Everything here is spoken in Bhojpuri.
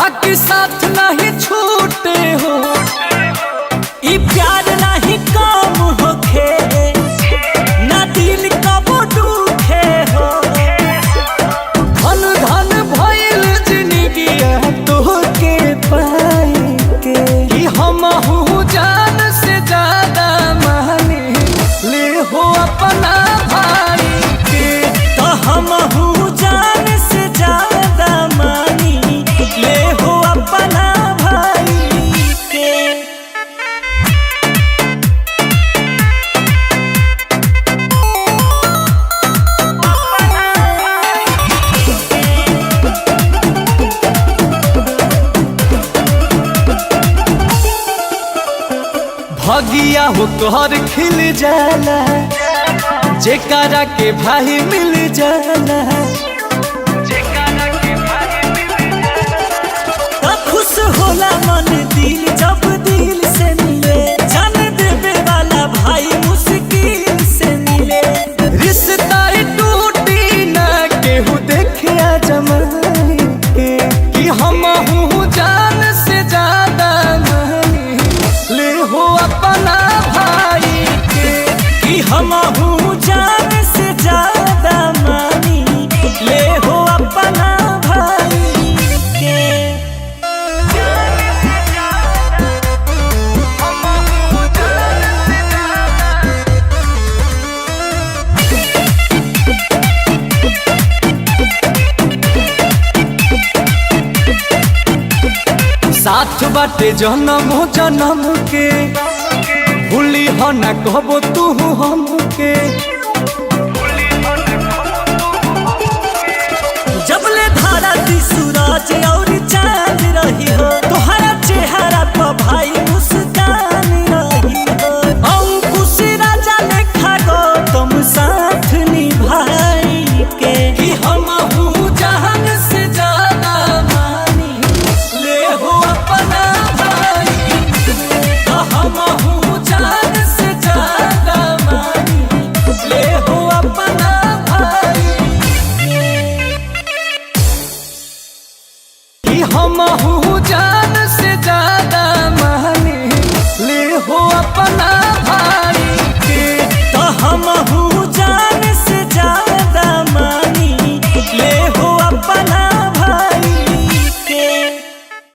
बाकी साथ नहीं छूटे हो, ई प्यार नहीं कम होखे, ना दिल कबो दुखे हो। धन धन भइल जिंदगी तोहके पाए के, कि हमहू जान से ज्यादा माने ले हो अपना भाई के। तो हमहू जान से ज्यादा मानी ले हो अपना भाई के। भगिया हो तोहर खिल जाला, जेकरा के भाई मिल जाला, तो खुश होला मन दिल जब दिल से मिले। जान देवे वाला भाई मुश्किल से मिले, रिश्ता टूटी ना केहू देखे जमाई के, कि हमहू जान से ज्यादा मानी ले हो अपना भाई के। कि हमहू जान से ज्यादा मानी ले हो अपना भाई के। साथ बाटे जन्म जन्म के, भूली हो न कहबो तू हमके। जबले धारा दी सूरज और चांद रही हो, तोहरा चेहरा पर भाई मुस्कान रही हो। अंकुश राजा लेखा गौतम साथ निभाई के, कि हमहू जान से ज्यादा मानी ले हो अपना भाई। तो हमहू जान से ज्यादा मानी ले हो अपना भाई। कि हमहू जान से ज्यादा मानी ले हो अपना भाई।